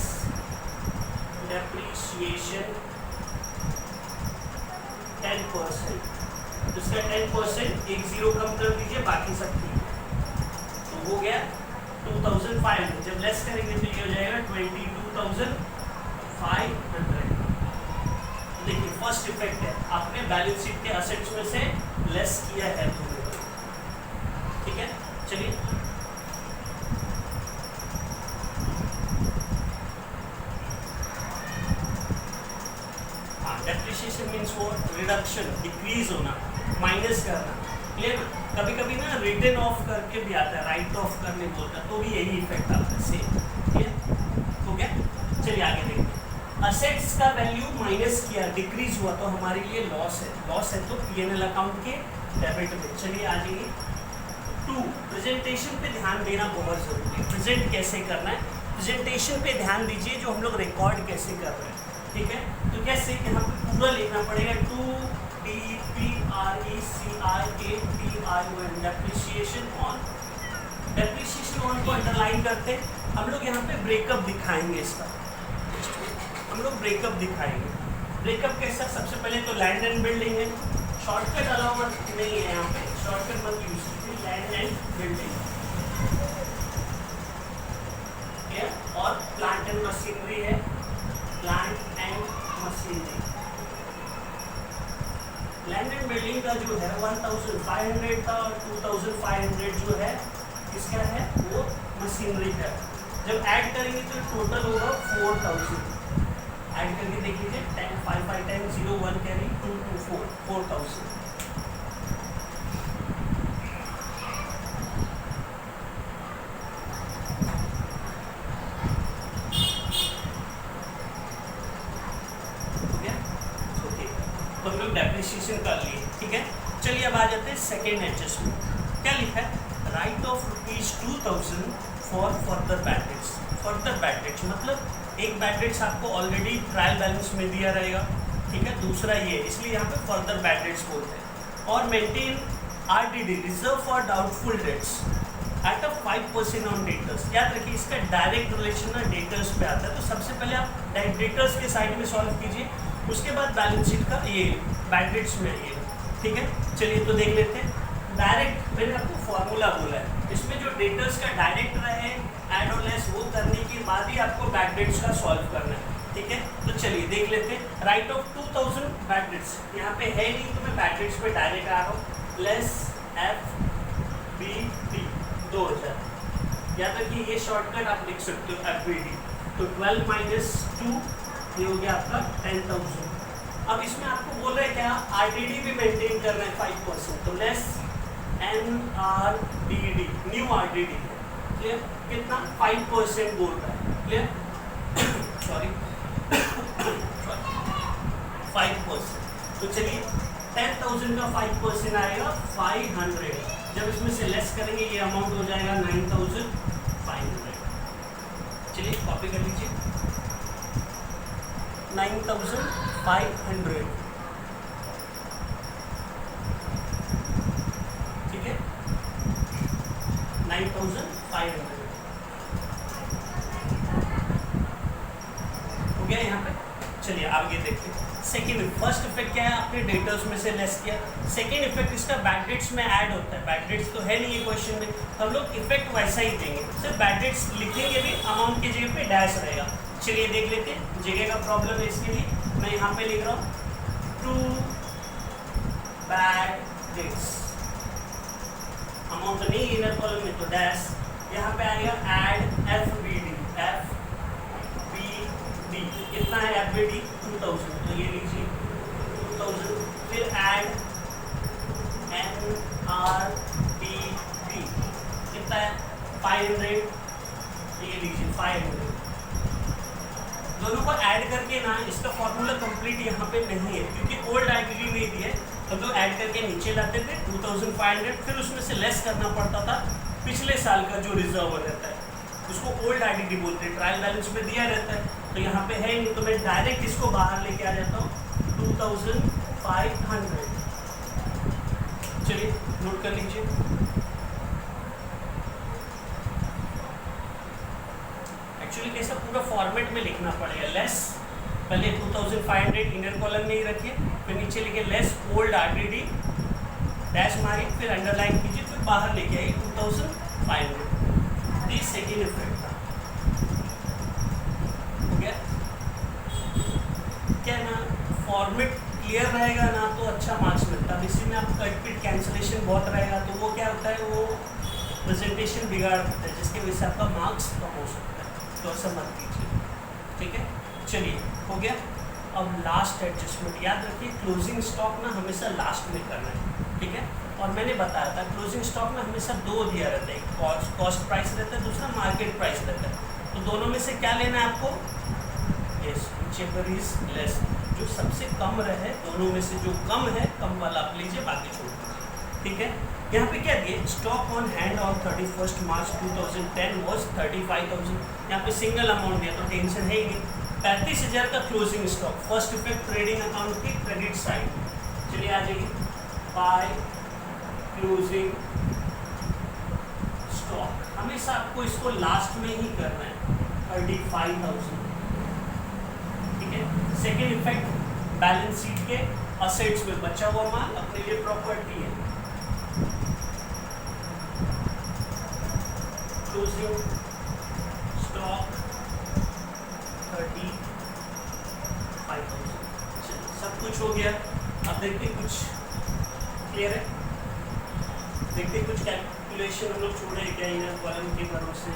डेप्रिसिएशन 10%, इसका 10% एक जीरो कम कर दीजिए, बाकी सब ठीक है। तो हो गया 2500, जब लेस करेंगे तो ये हो जाएगा 22,500। देखिए फर्स्ट इफेक्ट है, आपने बैलेंस शीट के असेट्स में से लेस किया है तो ठीक है। चलिए डेप्रिसिएशन मीन्स वो रिडक्शन, डिक्रीज होना, माइनस करना। क्लियर? कभी कभी ना रिटर्न ऑफ करके भी आता है, राइट ऑफ करने बोलता है, तो भी यही इफेक्ट आता है सेम। क्लियर हो गया? चलिए आगे देखते हैं। असेट्स का वैल्यू माइनस किया, डिक्रीज हुआ तो हमारे लिए लॉस है। लॉस है तो पीएनएल अकाउंट के डेबिट में। चलिए आ जाइए 2, प्रेजेंटेशन पे ध्यान देना बहुत जरूरी है। प्रेजेंट कैसे करना है, प्रेजेंटेशन पे ध्यान दीजिए, जो हम लोग रिकॉर्ड कैसे कर रहे हैं। ठीक है, तो कैसे यहाँ पे पूरा लिखना पड़ेगा 2DPRECIAPION, depreciation on. Depreciation on को अंडरलाइन करते हैं हम लोग। यहाँ पे ब्रेकअप दिखाएंगे इसका, हम लोग ब्रेकअप दिखाएंगे। ब्रेकअप कैसा? सबसे पहले तो लैंड एंड बिल्डिंग है, शॉर्टकट अलाउ नहीं है यहाँ पे, शॉर्टकट मत यूज कीजिए। लैंड एंड बिल्डिंग और प्लांट एंड मशीनरी है, plant and machinery. Land and building का जो है 1500 था और 2500 जो है इसका है वो मशीनरी का। जब ऐड करेंगे तो टोटल होगा 4000। ऐड करके देख लीजिए 10 5 5 10 0 1 कैरी 2 2 4 4000। डेप्रिसिएशन कर लिए। ठीक है, चलिए अब आ जाते हैं सेकेंड एडजस्टमेंट। क्या लिखा है? Right of ₹2000 for further bad debts. Further bad debts मतलब एक बैड डेट्स आपको ऑलरेडी ट्रायल बैलेंस में दिया रहेगा। ठीक है, दूसरा ये, इसलिए यहाँ पे फर्दर बैड डेट्स बोलते हैं। और maintain RDD, reserve for doubtful debts at a 5% on debtors. याद रखिए इसका डायरेक्ट रिलेशन ना डेटर्स पे आता है, तो सबसे पहले आप डेटर्स के साइड में सॉल्व कीजिए, उसके बाद बैलेंस शीट का ये बैड डेट्स में आइएगा। ठीक है, चलिए तो देख लेते हैं। डायरेक्ट मैंने आपको फॉर्मूला बोला है, इसमें जो डेटर्स का डायरेक्ट रहे ऐड और लेस वो करने के बाद ही आपको बैड डेट्स का सॉल्व करना है। ठीक है, तो चलिए देख लेते हैं। राइट ऑफ 2000 बैड डेट्स यहाँ पे है नहीं तो मैं बैड डेट्स पे डायरेक्ट आ रहा हूँ। लेस FBD 2000, या तक कि ये शॉर्टकट आप लिख सकते हो FBD। तो 12 माइनस 2 ये हो गया आपका 10,000। अब इसमें आपको बोल रहे हैं क्या? RDD भी मेंटेन करना है 5%, तो less NRDD, new RDD। Clear? कितना? 5% बोल रहा है। क्लियर? सॉरी 5%। तो चलिए 10,000 का 5% आएगा 500। जब इसमें से लेस करेंगे ये अमाउंट हो जाएगा 9,500। चलिए कॉपी कर लीजिए 9,500। ठीक है, 9,500 हो गया यहाँ पे। चलिए आगे देखते हैं। सेकेंड, फर्स्ट इफेक्ट क्या है? आपने डेटर्स में से लेस किया। सेकेंड इफेक्ट इसका बैड डेट्स में ऐड होता है। बैड डेट्स तो है नहीं ये क्वेश्चन में, हम लोग इफेक्ट वैसा ही देंगे, सिर्फ बैड डेट्स लिखेंगे भी, अमाउंट की जगह पे डैश रहेगा। चलिए देख लेते हैं, जगह का प्रॉब्लम है इसके लिए मैं यहाँ पे लिख रहा हूँ 2 बैड डेट्स। अमाउंट तो नहीं इनर कॉलम में तो डैश, यहाँ पे आएगा ऐड FBD। कितना है FBD? 2000, तो ये लीजिए 2000। फिर ऐड NRDD कितना है? 500, ये लीजिए 500। दोनों को ऐड करके ना इसका फॉर्मूला कंप्लीट यहाँ पे नहीं है, क्योंकि ओल्ड आईडीडी नहीं दिया है। हम लोग ऐड करके नीचे लाते थे 2500, फिर उसमें से लेस करना पड़ता था पिछले साल का जो रिजर्व रहता है, उसको ओल्ड आईडीडी बोलते हैं। ट्रायल बैलेंस में दिया रहता है, तो यहाँ पे है नहीं, तो मैं डायरेक्ट इसको बाहर लेके आ जाता हूँ 2500। चलिए नोट कर लीजिए। एक्चुअली कैसा पूरा फॉर्मेट में लिखना पड़ेगा। लेस पहले 2500 इनर कॉलम में ही रखिए, फिर नीचे लिखिए लेस ओल्ड आरडीडी, डैश मारिए, फिर अंडरलाइन कीजिए, फिर बाहर लेके आइए 2500। ये सेकेंड इफेक्ट था। हो गया क्या ना, फॉर्मेट क्लियर रहेगा ना तो अच्छा मार्क्स मिलता है। इसी में आप कट पिट कैंसलेशन बहुत रहेगा तो वो क्या होता है, वो प्रेजेंटेशन बिगाड़ देता है, जिसकी वजह से आपका मार्क्स कम हो सकता है। तो ऐसा मत कीजिए, ठीक है। चलिए हो गया। अब लास्ट एडजस्टमेंट याद रखिए, क्लोजिंग स्टॉक ना हमेशा लास्ट में करना है, ठीक है। और मैंने बताया था क्लोजिंग स्टॉक में हमेशा दो दिया रहता है, कॉस्ट प्राइस रहता है, दूसरा मार्केट प्राइस रहता है। तो दोनों में से क्या लेना है आपको, यस व्हिचएवर इज लेस, जो सबसे कम रहे दोनों में से, जो कम है कम वाला आप लीजिए, बाकी छोड़ दीजिए, ठीक है। यहाँ पे क्या दिए, stock on hand on 31 March 2010 was 35,000। यहाँ पे सिंगल अमाउंट दिया तो टेंशन है ही नहीं। 35,000 का closing stock, first effect trading account की क्रेडिट साइड। चलिए आ जाइए, बाय क्लोजिंग स्टॉक, हमेशा आपको इसको लास्ट में ही करना है, 35,000, ठीक है। सेकेंड इफेक्ट, बैलेंस शीट के असेट्स में बचा हुआ माल अपने लिए प्रॉपर्टी है, क्लोजिंग स्टॉक 35,000। सब कुछ हो गया। अब देखते कुछ क्लियर है, देखते कुछ कैलकुलेशन हम लोग छोड़े क्या इनर कॉलम के भरोसे,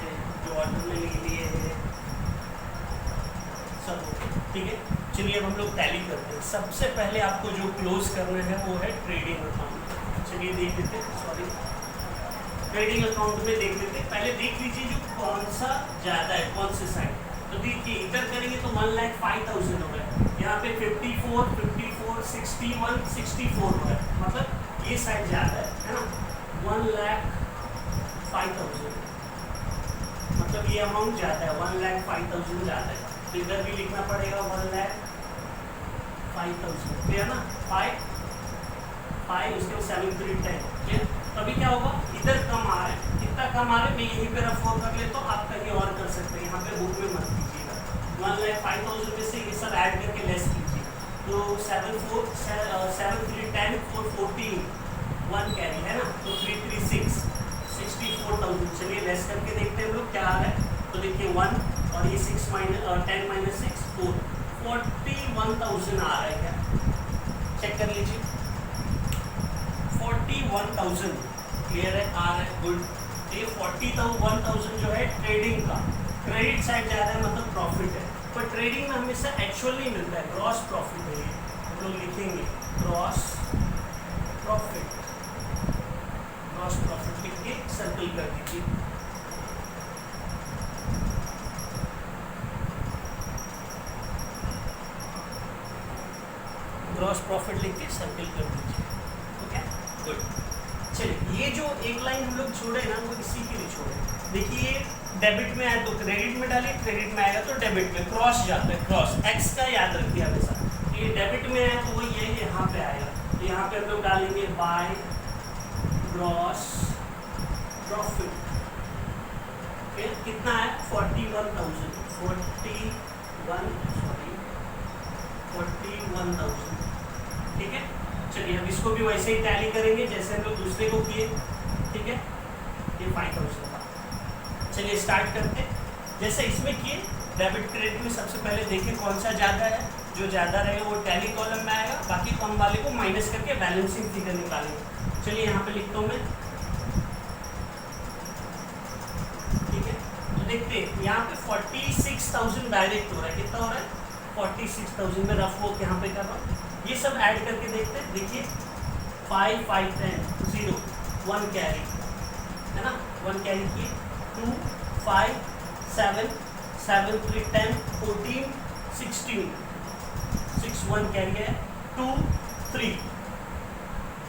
जो ऑर्डर में लिए है सब, ठीक है। चलिए अब हम लोग टैली करते हैं। सबसे पहले आपको जो क्लोज करना है वो है ट्रेडिंग अकाउंट। चलिए देख लेते हैं, सॉरी ट्रेडिंग अकाउंट में देख लेते हैं। पहले देख लीजिए जो कौन सा ज़्यादा है, कौन से साइड। तो देखिए इधर करेंगे तो 1,05,000 हो गया, यहाँ पे 54, 54, 61, 64 हो गया, मतलब ये साइड ज़्यादा है ना। 1,05,000 मतलब ये अमाउंट ज़्यादा है, 1,05,000 ज़्यादा है, तो इधर भी लिखना पड़ेगा 1,05,000, क्लियर ना। 5 उसके बाद 7 3 10, क्लियर। तभी क्या होगा, इधर कम आ रहा है, कितना कम आ रहा है मैं यहीं पे रफ कर ले, तो आप कहीं और कर सकते हैं, यहाँ पे बुक में मत कीजिएगा। 1,05,000 में से ये सब ऐड करके लेस कीजिए, तो 7 3 10 4 14 1 कैरी है ना, तो 3 3 6 64,000। चलिए लेस करके देखते हैं हम लोग क्या आ रहा है। तो देखिए 1 और ये 10 - 6 4, 41,000 आ रहा है क्या, चेक कर लीजिए। 41,000 क्लियर है, आ रहा है, गुड। तो ये 41,000 जो है ट्रेडिंग का, क्रेडिट साइड ज़्यादा है मतलब प्रॉफिट है, पर ट्रेडिंग में हमेशा एक्चुअल नहीं मिलता है, ग्रॉस प्रॉफिट है ये। हम लोग लिखेंगे ग्रॉस प्रॉफिट, ग्रॉस प्रॉफिट लिख के सर्कल कर दीजिए। ग्रॉस प्रॉफिट लिख के सर्कल कर दीजिए, ओके गुड। चलिए ये जो एक लाइन हम लोग छोड़े ना, वो इसी के लिए छोड़े। देखिए डेबिट में आए तो क्रेडिट में डालिए, क्रेडिट में आएगा तो डेबिट में, क्रॉस जाता है, क्रॉस एक्स का याद रखिए हमेशा। ये डेबिट में आए तो वो ये यहाँ पे आएगा, तो यहाँ पे हम लोग डालेंगे बाय ग्रॉस प्रॉफिट, कितना है 41,000, ठीक है। चलिए अब इसको भी वैसे ही टैली करेंगे जैसे हम लोग दूसरे को किए, ठीक है। ये 5,000 था। चलिए स्टार्ट करते हैं, जैसे इसमें किए डेबिट क्रेडिट में सबसे पहले देखें कौन सा ज़्यादा है, जो ज़्यादा रहेगा वो टैली कॉलम में आएगा, बाकी कम वाले को माइनस करके बैलेंसिंग फिगर निकालेंगे। चलिए यहाँ पे लिखता हूँ मैं, ठीक है। तो देखते हैं यहाँ पे 46,000 डायरेक्ट हो रहा है, कितना हो रहा है 46,000 में रफ वर्क यहाँ पे कर रहा हूँ। ये सब ऐड करके देखते हैं, देखिए 5 5 10 0 1 कैरी है ना, 1 कैरी किए, 2 5 7 7 3 10 14 16, 61 कैरी है 2 3।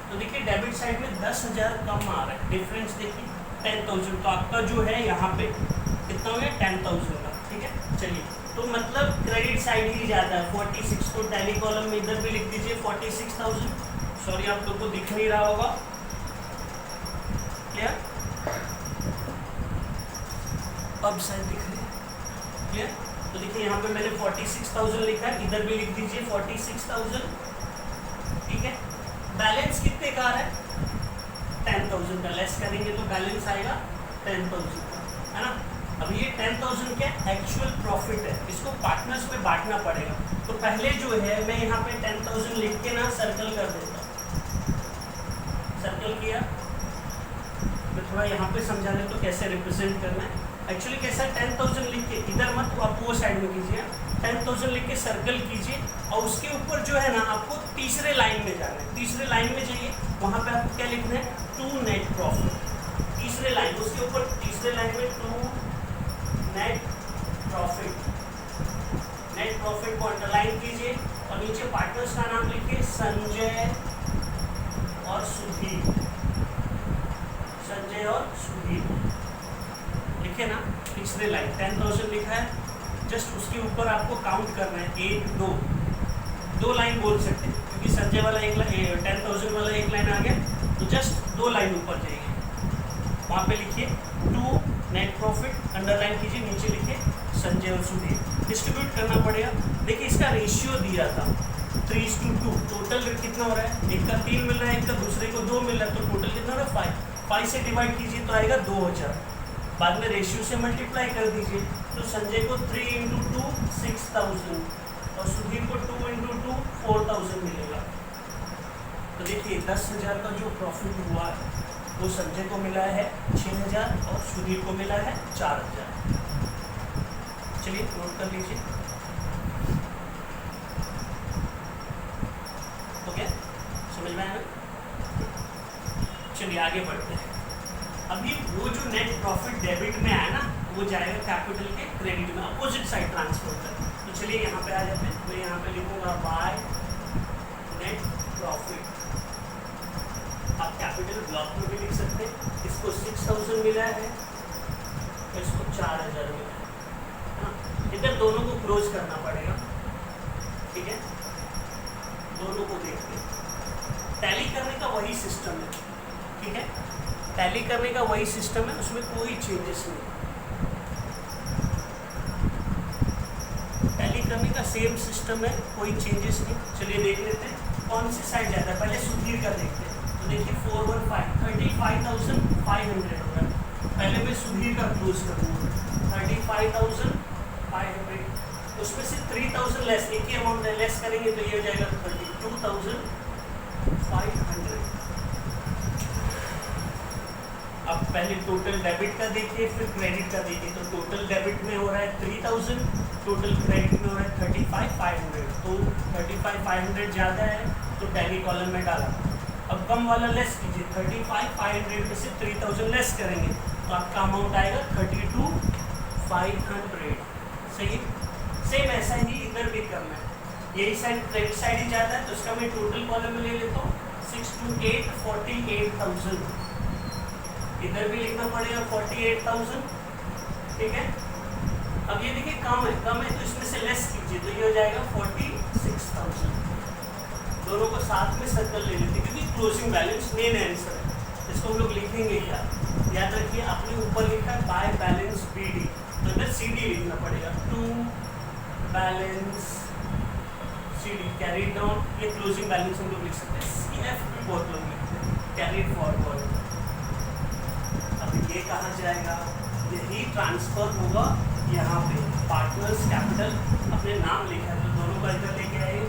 तो देखिए डेबिट साइड में 10,000 कम आ रहा है, डिफरेंस देखिए 10,000। तो आपका जो है यहाँ पे कितना हो गया 10,000 का, ठीक है। चलिए तो मतलब क्रेडिट साइड ही ज़्यादा है 46। तो टैली कॉलम में इधर भी लिख दीजिए 46,000। सॉरी आप लोग को दिख नहीं रहा होगा, क्लियर? अब शायद दिख रही है, क्लियर? तो देखिए यहाँ पे मैंने 46,000 लिखा है, इधर भी लिख दीजिए 46,000, ठीक है। बैलेंस कितने का आ रहा है 10,000 का, लेस करेंगे तो बैलेंस आएगा 10,000 का, है ना। अब ये 10,000 क्या एक्चुअल प्रॉफिट है, इसको पार्टनर्स में बांटना पड़ेगा। तो पहले जो है मैं यहाँ पे 10,000 लिख के ना सर्कल कर देता हूँ, सर्कल किया। मैं थोड़ा यहाँ पे समझा दें तो कैसे रिप्रेजेंट करना है। एक्चुअली कैसा 10,000 लिख के इधर मत, आप वो साइड में कीजिए, 10,000 लिख के सर्कल कीजिए और उसके ऊपर जो है ना आपको तीसरे लाइन में जाना है। तीसरे लाइन में जाइए, वहाँ पे आपको क्या लिखना है 2 नेट प्रॉफिट, तीसरे लाइन, उसके ऊपर तीसरे लाइन में 2 नेट प्रॉफिट। नेट प्रॉफिट को अंडरलाइन कीजिए और नीचे पार्टनर्स का नाम लिखिए संजय और सुधीर, संजय और सुधीर लिखे ना, तीसरे लाइन 10,000 लिखा है। जस्ट उसके ऊपर आपको काउंट करना है 1 2, 2 लाइन बोल सकते हैं क्योंकि संजय वाला एक लाइन, 10,000 वाला एक लाइन आ गया, तो जस्ट 2 लाइन ऊपर जाइए, वहाँ पे लिखिए 2 नेट प्रॉफिट, अंडरलाइन कीजिए, नीचे लिखिए संजय और सुधीर। डिस्ट्रीब्यूट करना पड़ेगा। देखिए इसका रेशियो दिया था 3:2, टोटल कितना हो रहा है, एक का 3 मिल रहा है, एक का दूसरे को 2 मिल रहा है, तो टोटल कितना हो रहा है 5 से डिवाइड कीजिए तो आएगा 2,000, बाद में रेशियो से मल्टीप्लाई कर दीजिए। तो संजय को 3 × 2 6,000 और सुधीर को 2 × 2 4,000 मिलेगा। तो देखिए 10,000 का जो प्रॉफिट हुआ है वो संजय को मिला है 6,000 और सुधीर को मिला है 4,000। चलिए नोट कर लीजिए, तो क्या समझ में आया? चलिए आगे बढ़ते हैं। अभी वो जो नेट प्रॉफिट डेबिट में आया ना वो जाएगा कैपिटल के क्रेडिट में, अपोजिट साइड ट्रांसफर कर। तो चलिए यहाँ पे आ जाते हैं, मैं यहाँ पे लिखूंगा बाय नेट प्रॉफिट। आप कैपिटल ब्लॉक में भी लिख सकते हैं, इसको 6,000 मिला है, इसको 4,000 मिला है, इधर दोनों को क्लोज करना पड़ेगा, ठीक है। दोनों को देखते हैं, टैली करने का वही सिस्टम है, ठीक है। टैली करने का वही सिस्टम है, उसमें कोई चेंजेस नहीं। टैली करने का सेम सिस्टम है, कोई चेंजेस नहीं। चलिए देख लेते हैं कौन सी साइड ज़्यादा है, पहले सुधीर का देखते हैं। तो देखिए 415 35,500 हो रहा है, पहले मैं सुधीर का क्लोज करूँगा 35,500, उसमें से 3,000 लेस, एक ही अमाउंट लेस करेंगे तो ये हो जाएगा 32,500। अब पहले टोटल डेबिट का देखिए फिर क्रेडिट का देखिए। तो टोटल डेबिट में हो रहा है 3,000, टोटल क्रेडिट में हो रहा है 35,500। तो 35,500 ज़्यादा है तो टैली कॉलम में डाला। अब कम वाला लेस कीजिए, 35,500 में से 3,000 लेस करेंगे तो आपका अमाउंट आएगा 32,500। सही, सेम ऐसा ही इधर भी करना है। यही साइड क्रेडिट साइड ही ज़्यादा है तो इसका मैं टोटल कॉलम में ले लेता हूँ 6 to 8 48,000। इधर भी लिखना पड़ेगा 48,000, ठीक है। अब ये देखिए कम है तो इसमें से लेस कीजिए तो ये हो जाएगा 46,000। दोनों को साथ में सर्कल ले लेते क्योंकि क्लोजिंग बैलेंस मेन आंसर है। इसको हम लोग लिखेंगे क्या, याद रखिए आपने ऊपर लिखा है बाय बैलेंस BD, तो इधर CD लिखना पड़ेगा, to balance CD carry down. ये क्लोजिंग बैलेंस हम लोग लिख सकते हैं। CF भी बहुत लोग लिखते हैं, कैरी फॉरवर्ड। ये कहाँ जाएगा, यही ट्रांसफर होगा यहाँ पे। पार्टनर्स कैपिटल अपने नाम लिखा है तो दोनों का इधर लेके आए।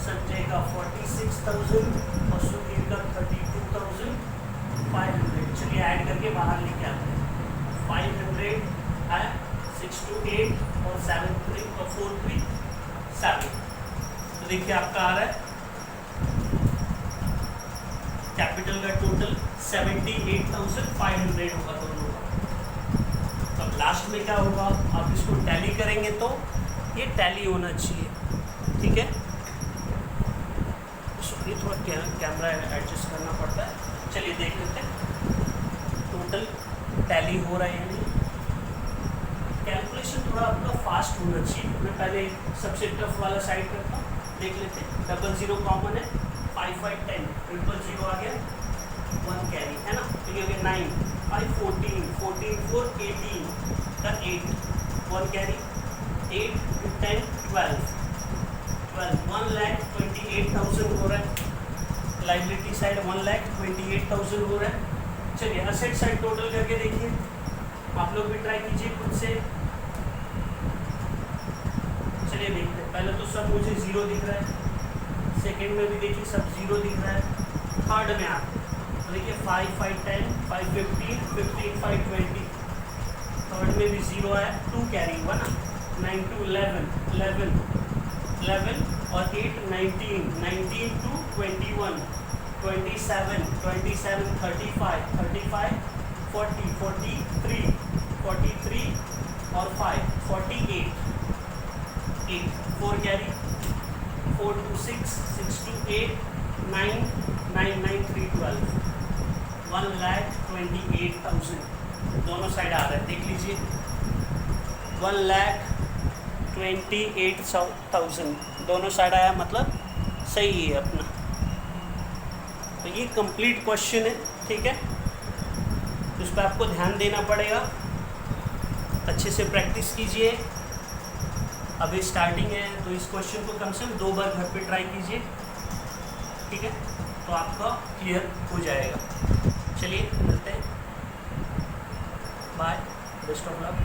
संजय का 46,000 और सुधीर का 32,500। चलिए ऐड करके बाहर लेके आते हैं। 500 है, 6 to 8 और 7 3 और 4 3 7। तो देखिए आपका आ रहा है कैपिटल का टोटल 78,500 होगा दोनों का। तो अब लास्ट में क्या होगा, आप इसको टैली करेंगे तो ये टैली होना चाहिए, ठीक है। सॉरी थोड़ा कैमरा एडजस्ट करना पड़ता है। चलिए देख लेते हैं टोटल टैली हो रहा है या नहीं। कैलकुलेशन थोड़ा आपका फास्ट होना चाहिए। मैं पहले सबसे टफ वाला साइड करता हूँ, देख लेते हैं। 00 कॉमन है, 5 5 10, 000 आ गया, 1 कैरी है ना, तो ये हो गया 9, 5 14, 14 4 18 का 8, 1 कैरी, 8 10 12, 1,28,000 हो रहा है। लाइबिलिटी साइड 1,28,000 हो रहा है। चलिए असेट साइड टोटल करके देखिए, आप लोग भी ट्राई कीजिए खुद से। चलिए देखते हैं। पहले तो सब मुझे 0 दिख रहा है, सेकंड में भी देखिए सब 0 दिख रहा है, थर्ड में आप तो देखिए 5 5 10, 5 15, 15 5 20, थर्ड में भी 0 आया, 2 कैरी हुआ ना, 9 2 11, 11 11 और 8 19, 19 2 21, 27 27 35 35 40 43 43 और 5 48, 8 4 कैरी, 4 2 6 6 2 8 9 9 9 3 12, 1,28,000 दोनों साइड आ रहा है, देख लीजिए। 1,28,000 दोनों साइड आया, मतलब सही है अपना। तो ये कंप्लीट क्वेश्चन है, ठीक है। तो इस पर आपको ध्यान देना पड़ेगा, अच्छे से प्रैक्टिस कीजिए। अभी स्टार्टिंग है तो इस क्वेश्चन को कम से कम 2 बार घर पे ट्राई कीजिए, ठीक है, तो आपका क्लियर हो जाएगा। चलिए मिलते हैं, बाय, बेस्ट ऑफ लक।